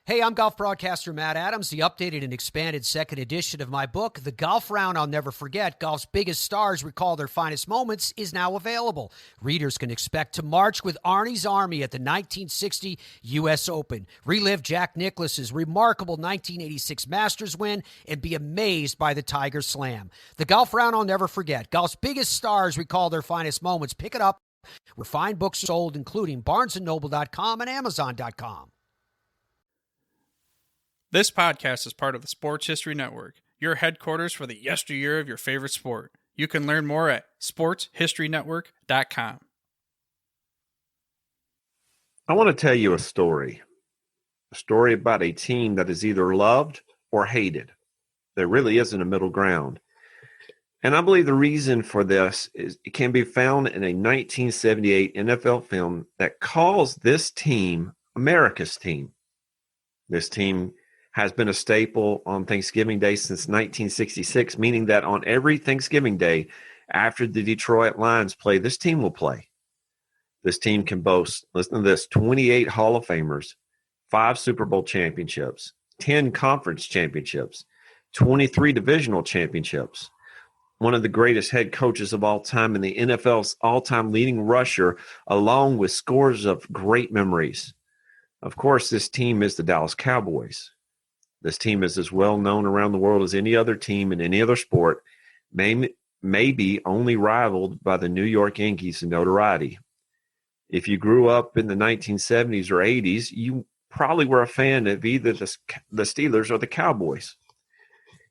Hey, I'm golf broadcaster Matt Adams. The updated and expanded second edition of my book, The Golf Round I'll Never Forget, Golf's Biggest Stars Recall Their Finest Moments, is now available. Readers can expect to march with Arnie's Army at the 1960 U.S. Open, relive Jack Nicklaus's remarkable 1986 Masters win, and be amazed by the Tiger Slam. The Golf Round I'll Never Forget, Golf's Biggest Stars Recall Their Finest Moments. Pick it up where fine books are sold, including BarnesandNoble.com and Amazon.com. This podcast is part of the Sports History Network, your headquarters for the yesteryear of your favorite sport. You can learn more at sportshistorynetwork.com. I want to tell you a story about a team that is either loved or hated. There really isn't a middle ground. And I believe the reason for this is it can be found in a 1978 NFL film that calls this team America's team. This team has been a staple on Thanksgiving Day since 1966, meaning that on every Thanksgiving Day after the Detroit Lions play, this team will play. This team can boast, listen to this, 28 Hall of Famers, 5 Super Bowl championships, 10 conference championships, 23 divisional championships, one of the greatest head coaches of all time and the NFL's all-time leading rusher, along with scores of great memories. Of course, this team is the Dallas Cowboys. This team is as well known around the world as any other team in any other sport, maybe only rivaled by the New York Yankees in notoriety. If you grew up in the 1970s or 80s, you probably were a fan of either the Steelers or the Cowboys.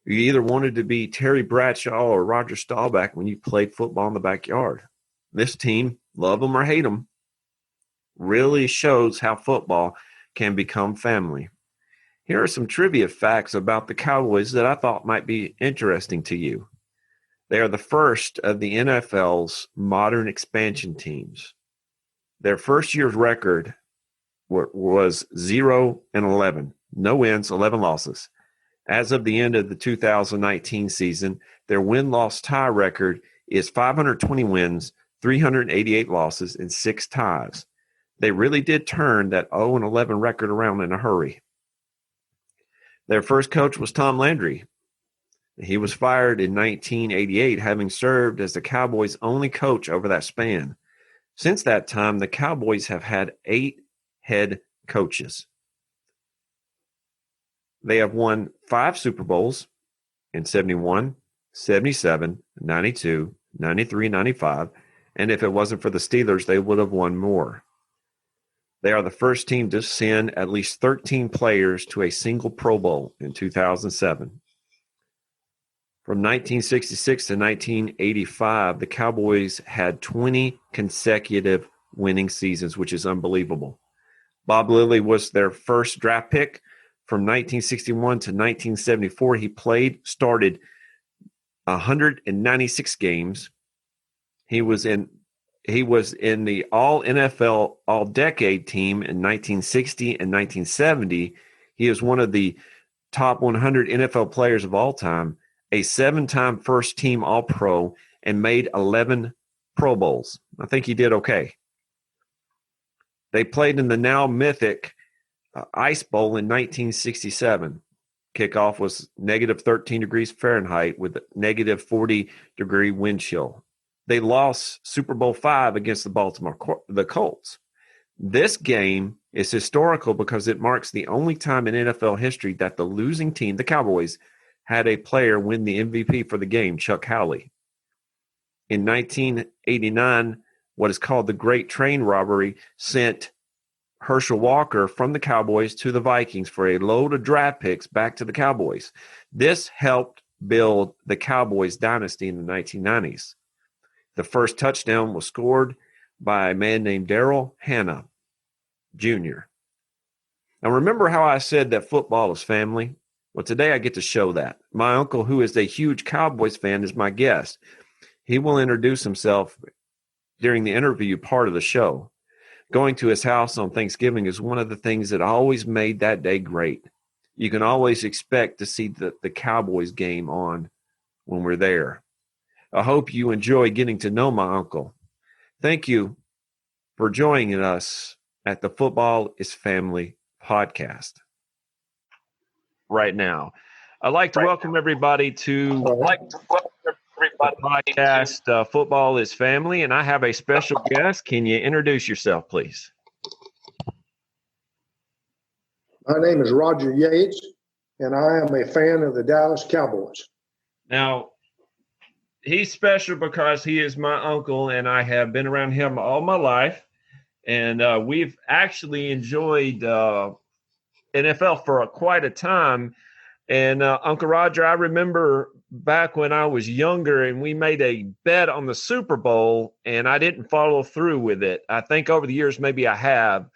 You either wanted to be Terry Bradshaw or Roger Staubach when you played football in the backyard. This team, love them or hate them, really shows how football can become family. Here are some trivia facts about the Cowboys that I thought might be interesting to you. They are the first of the NFL's modern expansion teams. Their first year's record was 0-11, no wins, 11 losses. As of the end of the 2019 season, their win-loss tie record is 520 wins, 388 losses, and 6 ties. They really did turn that 0-11 record around in a hurry. Their first coach was Tom Landry. He was fired in 1988, having served as the Cowboys' only coach over that span. Since that time, the Cowboys have had 8 head coaches. They have won 5 Super Bowls in 71, 77, 92, 93, 95, and if it wasn't for the Steelers, they would have won more. They are the first team to send at least 13 players to a single Pro Bowl in 2007. From 1966 to 1985, the Cowboys had 20 consecutive winning seasons, which is unbelievable. Bob Lilly was their first draft pick. From 1961 to 1974, he started 196 games. He was in the All-NFL All-Decade team in 1960 and 1970. He is one of the top 100 NFL players of all time, a 7-time first-team All-Pro, and made 11 Pro Bowls. I think he did okay. They played in the now mythic Ice Bowl in 1967. Kickoff was negative 13 degrees Fahrenheit with a negative 40-degree wind chill. They lost Super Bowl V against the Colts. This game is historical because it marks the only time in NFL history that the losing team, the Cowboys, had a player win the MVP for the game, Chuck Howley. In 1989, what is called the Great Train Robbery sent Herschel Walker from the Cowboys to the Vikings for a load of draft picks back to the Cowboys. This helped build the Cowboys dynasty in the 1990s. The first touchdown was scored by a man named Darrell Hannah Jr. Now, remember how I said that football is family? Well, today I get to show that. My uncle, who is a huge Cowboys fan, is my guest. He will introduce himself during the interview part of the show. Going to his house on Thanksgiving is one of the things that always made that day great. You can always expect to see the Cowboys game on when we're there. I hope you enjoy getting to know my uncle. Thank you for joining us at the Football is Family podcast. right now. I'd like to welcome everybody to the podcast, Football is Family, and I have a special guest. Can you introduce yourself, please? My name is Roger Yates, and I am a fan of the Dallas Cowboys. Now, he's special because he is my uncle, and I have been around him all my life. And we've actually enjoyed NFL for quite a time. And Uncle Roger, I remember back when I was younger and we made a bet on the Super Bowl, and I didn't follow through with it. I think over the years maybe I have.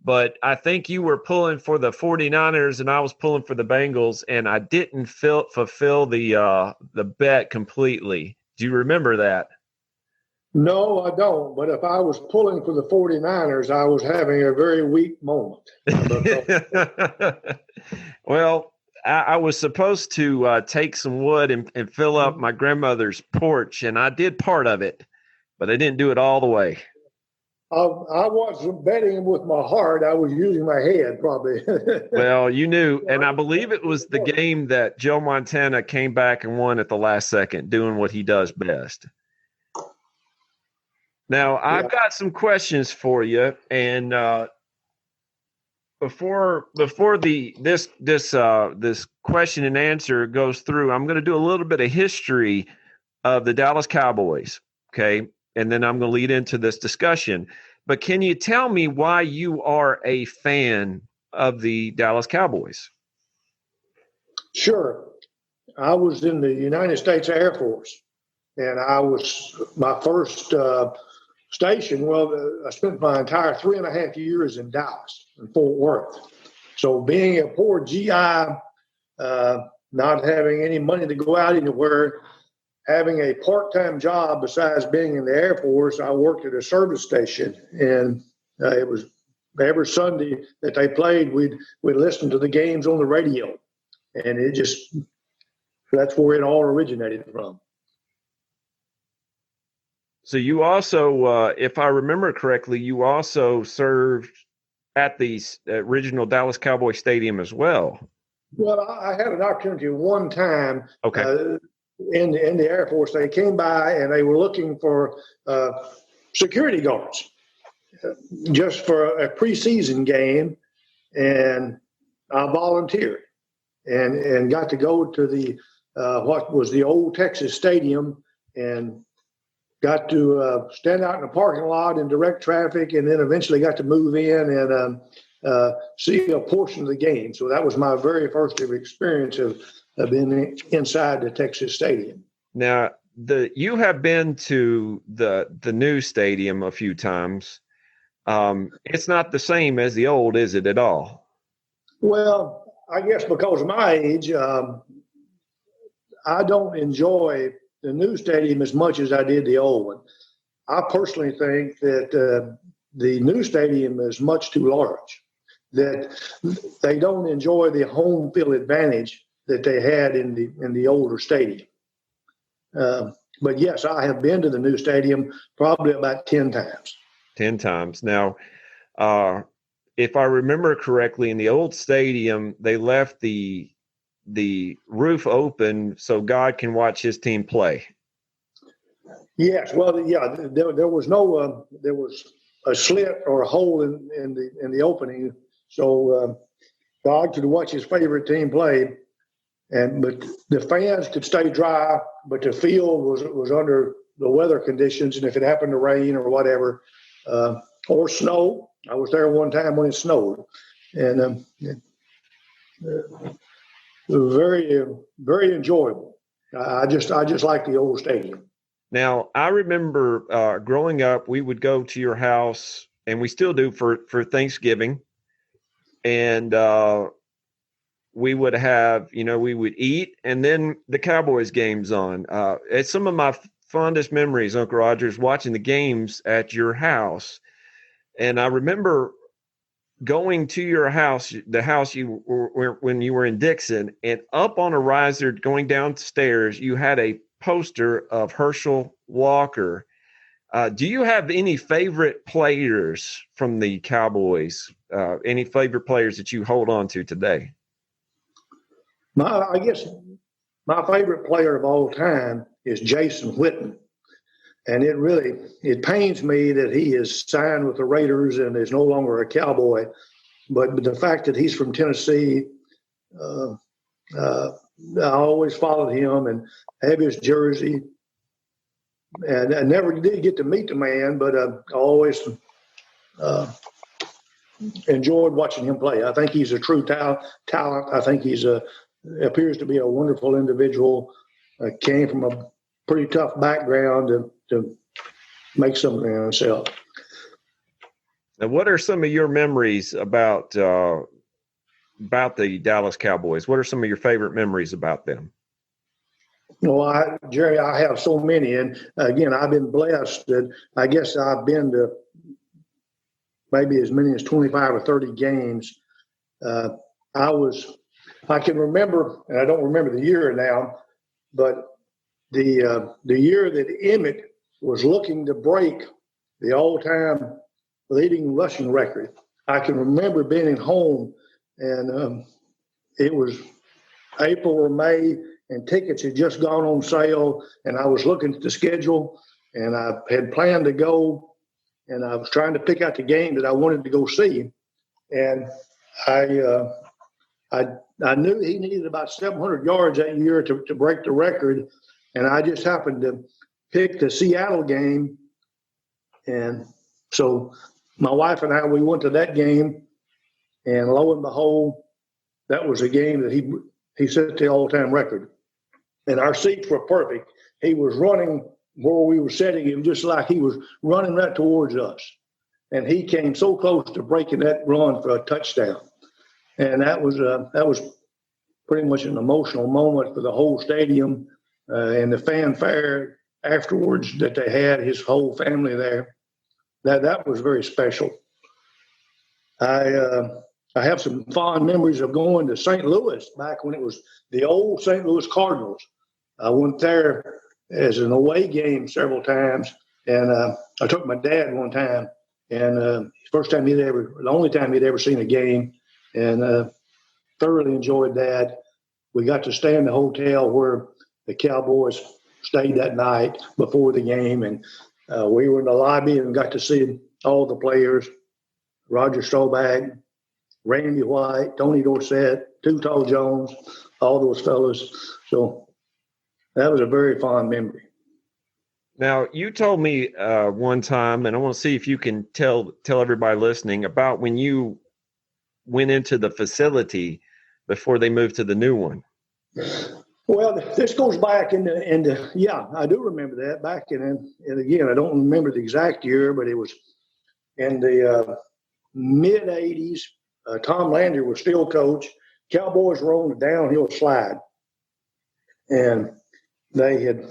But I think you were pulling for the 49ers and I was pulling for the Bengals, and I didn't fulfill the bet completely. Do you remember that? No, I don't. But if I was pulling for the 49ers, I was having a very weak moment. Well, I was supposed to take some wood and fill up my grandmother's porch, and I did part of it, but I didn't do it all the way. I wasn't betting with my heart. I was using my head, probably. Well, you knew, and I believe it was the game that Joe Montana came back and won at the last second, doing what he does best. Now, I've got some questions for you, and before this question and answer goes through, I'm going to do a little bit of history of the Dallas Cowboys, okay? And then I'm going to lead into this discussion. But can you tell me why you are a fan of the Dallas Cowboys? Sure. I was in the United States Air Force, and I was my first station. Well, I spent my entire 3.5 years in Dallas, in Fort Worth. So being a poor GI, not having any money to go out anywhere, having a part-time job besides being in the Air Force, I worked at a service station, and it was every Sunday that they played, we'd listen to the games on the radio, and that's where it all originated from. So you also, if I remember correctly, you also served at the original Dallas Cowboy Stadium as well. Well, I had an opportunity one time. Okay. In the Air Force, they came by and they were looking for security guards just for a preseason game, and I volunteered and got to go to the what was the old Texas Stadium, and got to stand out in the parking lot in direct traffic, and then eventually got to move in and see a portion of the game. So that was my very first experience of being inside the Texas Stadium. Now, you have been to the new stadium a few times. It's not the same as the old, is it at all? Well, I guess because of my age, I don't enjoy the new stadium as much as I did the old one. I personally think that the new stadium is much too large, that they don't enjoy the home field advantage that they had in the older stadium. But yes, I have been to the new stadium probably about 10 times. 10 times. Now, if I remember correctly, in the old stadium, they left the roof open so God can watch his team play. Yes. Well, yeah, there was no, there was a slit or a hole in the opening, so God could watch his favorite team play. But the fans could stay dry, but the field was under the weather conditions, and if it happened to rain or whatever, or snow, I was there one time when it snowed, and very, very enjoyable. I just like the old stadium. Now, I remember growing up, we would go to your house, and we still do for Thanksgiving, and we would have, we would eat, and then the Cowboys games on. It's some of my fondest memories, Uncle Roger, is watching the games at your house. And I remember going to your house, the house you were when you were in Dixon, and up on a riser going downstairs, you had a poster of Herschel Walker. Do you have any favorite players from the Cowboys? Any favorite players that you hold on to today? I guess my favorite player of all time is Jason Witten. And it pains me that he is signed with the Raiders and is no longer a Cowboy. But the fact that he's from Tennessee, I always followed him and have his jersey. And I never did get to meet the man, but I always enjoyed watching him play. I think he's a true talent. I think he's appears to be a wonderful individual. Came from a pretty tough background to make something of himself. Now, what are some of your memories about the Dallas Cowboys? What are some of your favorite memories about them? Well, Jerry, I have so many. And again, I've been blessed that I guess I've been to maybe as many as 25 or 30 games. I can remember, and I don't remember the year now, but the year that Emmett was looking to break the all-time leading rushing record. I can remember being at home, and it was April or May, and tickets had just gone on sale, and I was looking at the schedule, and I had planned to go, and I was trying to pick out the game that I wanted to go see, and I knew he needed about 700 yards that year to break the record, and I just happened to pick the Seattle game, and so my wife and I, we went to that game, and lo and behold, that was a game that he set the all-time record. And our seats were perfect. He was running where we were sitting him just like he was running right towards us. And he came so close to breaking that run for a touchdown. And that was pretty much an emotional moment for the whole stadium and the fanfare afterwards that they had, his whole family there. That was very special. I have some fond memories of going to St. Louis back when it was the old St. Louis Cardinals. I went there as an away game several times, and I took my dad one time, and the only time he'd ever seen a game, and thoroughly enjoyed that. We got to stay in the hotel where the Cowboys stayed that night before the game, and we were in the lobby and got to see all the players, Roger Staubach, Randy White, Tony Dorsett, Too Tall Jones, all those fellas. So that was a very fond memory. Now, you told me one time, and I want to see if you can tell everybody listening about when you went into the facility before they moved to the new one. Well, this goes back into yeah, I do remember that back and again, I don't remember the exact year, but it was in the mid 80s. Tom Landry was still coach. Cowboys were on the downhill slide, and they had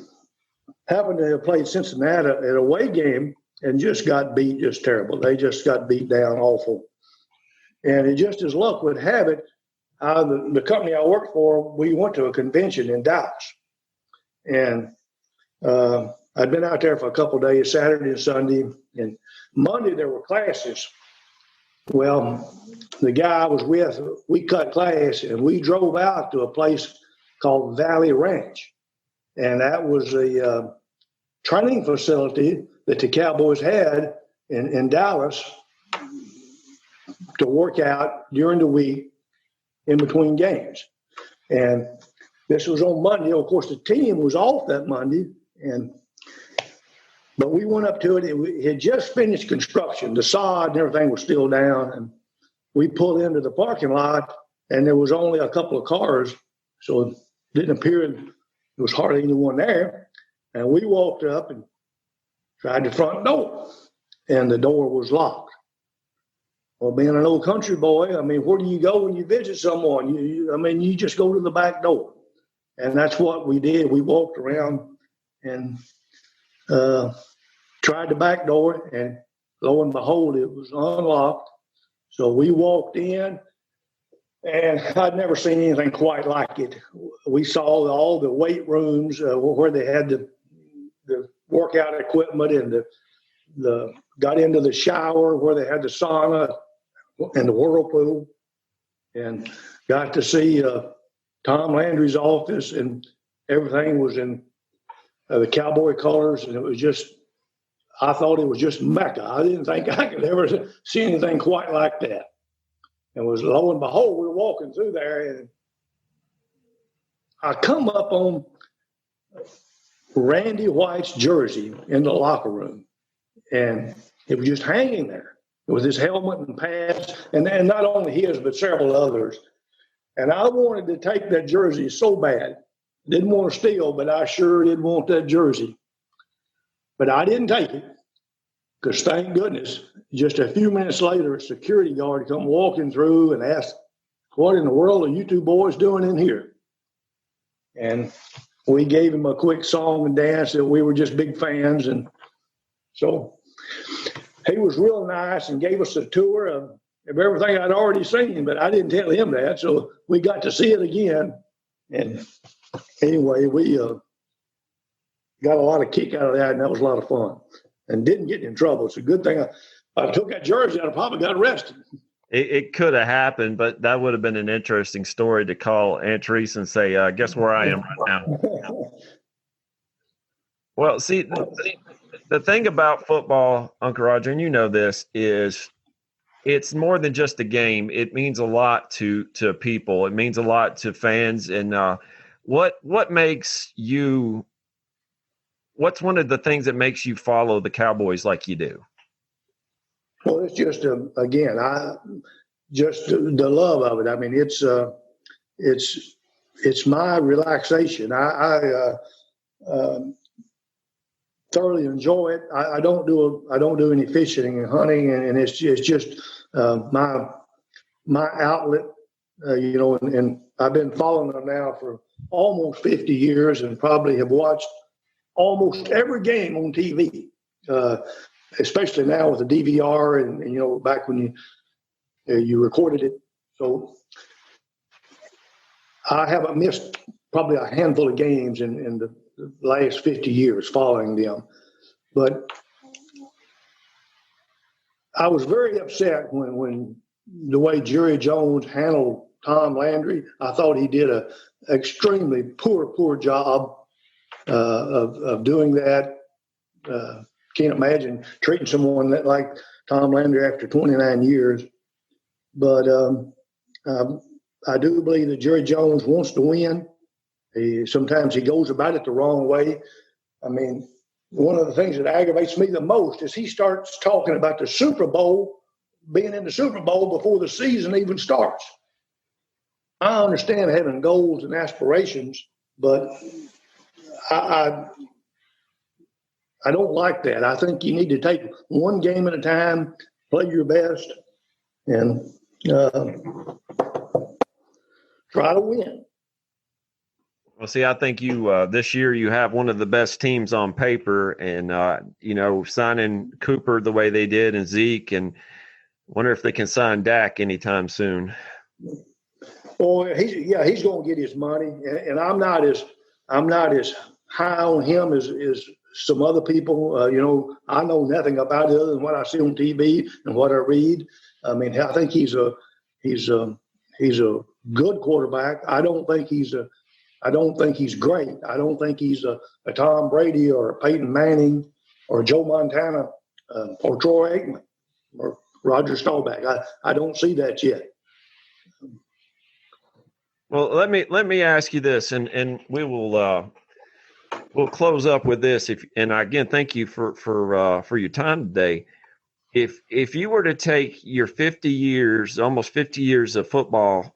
happened to have played Cincinnati at a away game and just got beat just terrible. They just got beat down awful. And it just as luck would have it, the company I worked for, we went to a convention in Dallas. And I'd been out there for a couple of days, Saturday and Sunday. And Monday there were classes. Well, the guy I was with, we cut class and we drove out to a place called Valley Ranch. And that was a training facility that the Cowboys had in Dallas to work out during the week in between games. And this was on Monday. Of course, the team was off that Monday, but we went up to it. It had just finished construction. The sod and everything was still down. And we pulled into the parking lot, and there was only a couple of cars, so it didn't appear there was hardly anyone there. And we walked up and tried the front door, and the door was locked. Well, being an old country boy, I mean, where do you go when you visit someone? You just go to the back door. And that's what we did. We walked around and tried the back door, and lo and behold, it was unlocked. So we walked in, and I'd never seen anything quite like it. We saw all the weight rooms where they had the workout equipment, and got into the shower where they had the sauna and the whirlpool, and got to see Tom Landry's office, and everything was in the Cowboy colors, and it was just, I thought it was just Mecca. I didn't think I could ever see anything quite like that. And was lo and behold, we were walking through there, and I come up on Randy White's jersey in the locker room, and it was just hanging there with his helmet and pads, and not only his, but several others. And I wanted to take that jersey so bad. Didn't want to steal, but I sure did want that jersey. But I didn't take it, because thank goodness, just a few minutes later, a security guard come walking through and asked, "What in the world are you two boys doing in here?" And we gave him a quick song and dance that we were just big fans. And so he was real nice and gave us a tour of everything I'd already seen, but I didn't tell him that. So we got to see it again. And anyway, we got a lot of kick out of that, and that was a lot of fun. And didn't get in trouble. It's a good thing I took that jersey out. I probably got arrested. It could have happened, but that would have been an interesting story to call Aunt Teresa and say, guess where I am right now. Well, see, the thing about football, Uncle Roger, and you know this, is it's more than just a game. It means a lot to people. It means a lot to fans. And what makes you – what's one of the things that makes you follow the Cowboys like you do? Well, it's just again, just the love of it. I mean, it's my relaxation. I thoroughly enjoy it. I don't do any fishing and hunting, and it's just my outlet. And I've been following them now for almost 50 years, and probably have watched almost every game on TV. Especially now with the DVR and back when you recorded it. So I haven't missed probably a handful of games in the last 50 years following them. But I was very upset when the way Jerry Jones handled Tom Landry. I thought he did a extremely poor job of doing that. Can't imagine treating someone like Tom Landry after 29 years. But I do believe that Jerry Jones wants to win. Sometimes he goes about it the wrong way. I mean, one of the things that aggravates me the most is he starts talking about the Super Bowl, being in the Super Bowl before the season even starts. I understand having goals and aspirations, but I don't like that. I think you need to take one game at a time, play your best, and try to win. Well, see, I think you this year you have one of the best teams on paper, and signing Cooper the way they did and Zeke, and wonder if they can sign Dak anytime soon. Well, he's going to get his money, and I'm not as high on him as some other people. I know nothing about it other than what I see on TV and what I read. I mean, I think he's a good quarterback. I don't think he's great. I don't think he's a Tom Brady or a Peyton Manning or Joe Montana or Troy Aikman or Roger Staubach. I don't see that yet. Well, let me ask you this, and we will we'll close up with this. And again, thank you for your time today. If you were to take your 50 years, almost 50 years of football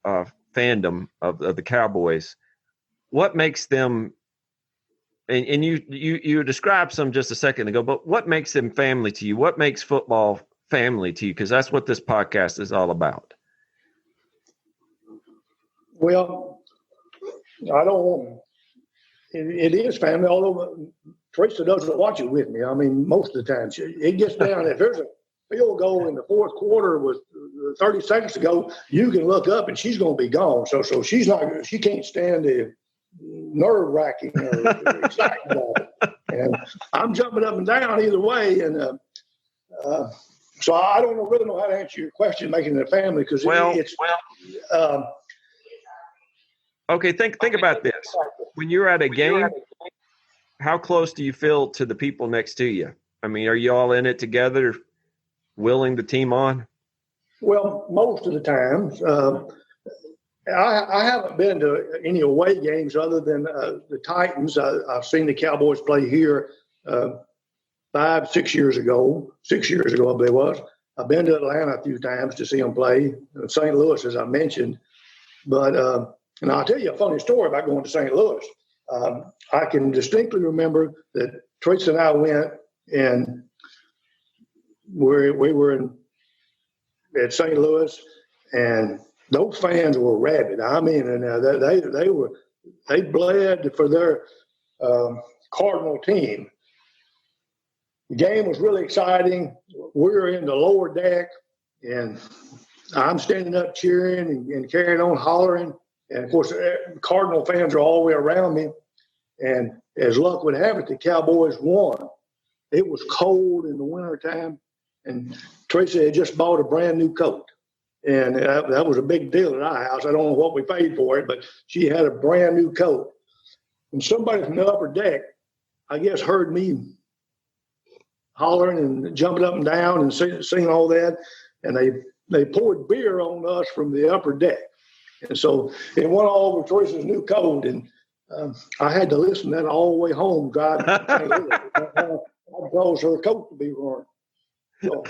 fandom of the Cowboys, what makes them? And you described some just a second ago, but what makes them family to you? What makes football family to you? Because that's what this podcast is all about. Well, I don't want it is family, although Teresa doesn't watch it with me. I mean, most of the time. It gets down, if there's a field goal in the fourth quarter with 30 seconds to go, you can look up and she's going to be gone. So she can't stand the nerve-wracking or excitement. And I'm jumping up and down either way. And so I don't really know how to answer your question, making it a family, because Okay, think about this. When you're at a game, how close do you feel to the people next to you? I mean, are you all in it together, willing the team on? Well, most of the times. I haven't been to any away games other than the Titans. I've seen the Cowboys play here 6 years ago. 6 years ago, I believe it was. I've been to Atlanta a few times to see them play. St. Louis, as I mentioned. But, and I'll tell you a funny story about going to St. Louis. I can distinctly remember that Tracy and I went, and we were at St. Louis, and those fans were rabid. I mean, and they bled for their Cardinal team. The game was really exciting. We were in the lower deck, and I'm standing up cheering and carrying on hollering. And of course, Cardinal fans are all the way around me. And as luck would have it, the Cowboys won. It was cold in the wintertime, and Tracy had just bought a brand new coat. And that was a big deal at our house. I don't know what we paid for it, but she had a brand new coat. And somebody from the upper deck, I guess, heard me hollering and jumping up and down and singing all that. And they poured beer on us from the upper deck. And so it went all over Tracy's new coat. And I had to listen to that all the way home driving. I'd cause her coat to be ruined. So,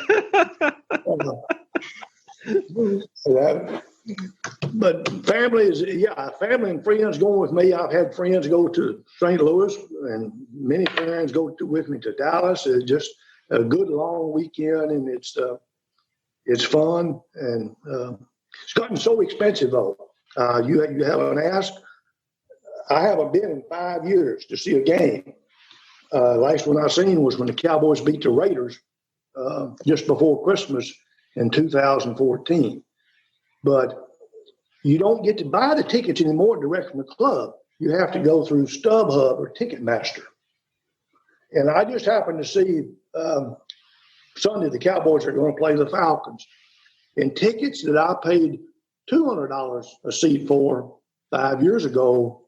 but family and friends going with me. I've had friends go to St. Louis, and many friends go with me to Dallas. It's just a good long weekend, and it's fun. And it's gotten so expensive though. You haven't asked. I haven't been in 5 years to see a game. Last one I seen was when the Cowboys beat the Raiders just before Christmas in 2014. But you don't get to buy the tickets anymore direct from the club. You have to go through StubHub or Ticketmaster. And I just happened to see Sunday the Cowboys are going to play the Falcons. And tickets that I paid $200 a seat for 5 years ago,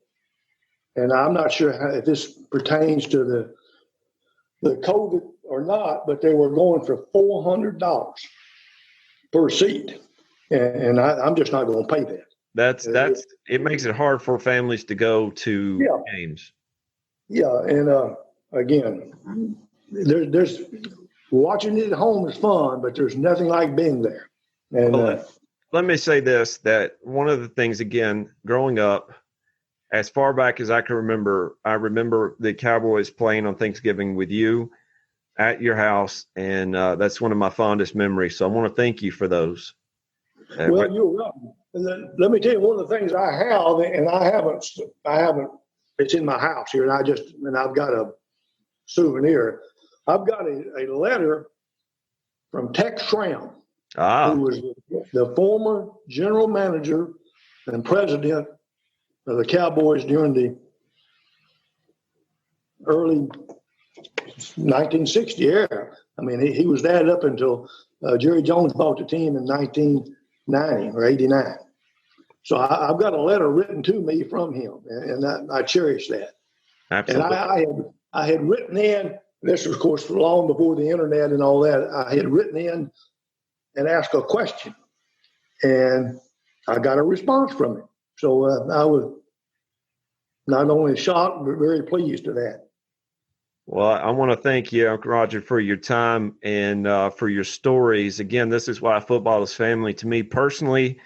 and I'm not sure if this pertains to the COVID or not, but they were going for $400 per seat. And I'm just not going to pay that. It makes it hard for families to go to games. Yeah, and again, there's watching it at home is fun, but there's nothing like being there. And let me say this: that one of the things, again, growing up, as far back as I can remember, I remember the Cowboys playing on Thanksgiving with you at your house, and that's one of my fondest memories. So I want to thank you for those. Well, you're welcome. Let me tell you one of the things I have, and I haven't. It's in my house here, and I've got a souvenir. I've got a letter from Tex Schramm, who was the former general manager and president of the Cowboys during the early 1960 era. I mean, he was that up until Jerry Jones bought the team in 1990 or 89. So I've got a letter written to me from him, and I cherish that. Absolutely. And I had written in, this was, of course, long before the internet and all that, I had written in and asked a question, and I got a response from him. So I was not only shocked, but very pleased to that. Well, I want to thank you, Roger, for your time and for your stories. Again, this is why football is family to me personally,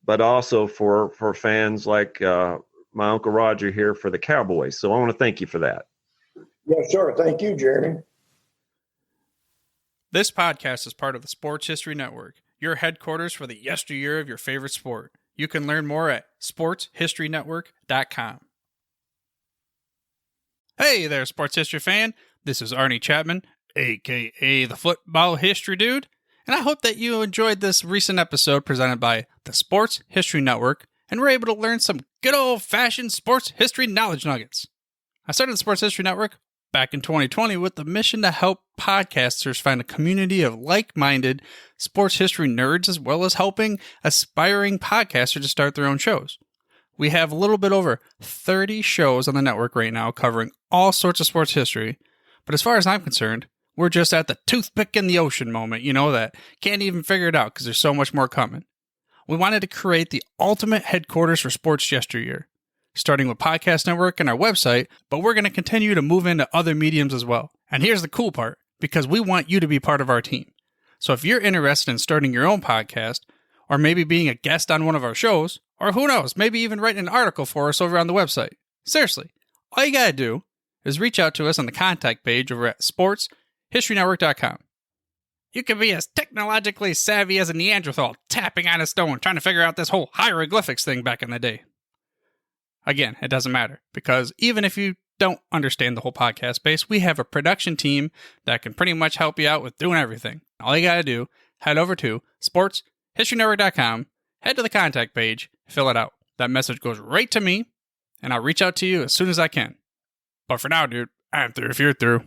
but also for fans like my Uncle Roger here for the Cowboys. So I want to thank you for that. Yes, sir. Thank you, Jeremy. This podcast is part of the Sports History Network, your headquarters for the yesteryear of your favorite sport. You can learn more at sportshistorynetwork.com. Hey there, sports history fan. This is Arnie Chapman, a.k.a. the Football History Dude, and I hope that you enjoyed this recent episode presented by the Sports History Network and were able to learn some good old-fashioned sports history knowledge nuggets. I started the Sports History Network back in 2020 with the mission to help podcasters find a community of like-minded sports history nerds, as well as helping aspiring podcasters to start their own shows. We have a little bit over 30 shows on the network right now covering all sorts of sports history. But as far as I'm concerned, we're just at the toothpick in the ocean moment, that can't even figure it out because there's so much more coming. We wanted to create the ultimate headquarters for sports yesteryear, starting with Podcast Network and our website, but we're going to continue to move into other mediums as well. And here's the cool part, because we want you to be part of our team. So if you're interested in starting your own podcast, or maybe being a guest on one of our shows, or who knows, maybe even writing an article for us over on the website. Seriously, all you gotta do is reach out to us on the contact page over at sportshistorynetwork.com. You can be as technologically savvy as a Neanderthal tapping on a stone trying to figure out this whole hieroglyphics thing back in the day. Again, it doesn't matter, because even if you don't understand the whole podcast space, we have a production team that can pretty much help you out with doing everything. All you gotta do, head over to sportshistorynetwork.com, head to the contact page, fill it out. That message goes right to me, and I'll reach out to you as soon as I can. But for now, dude, I'm through if you're through.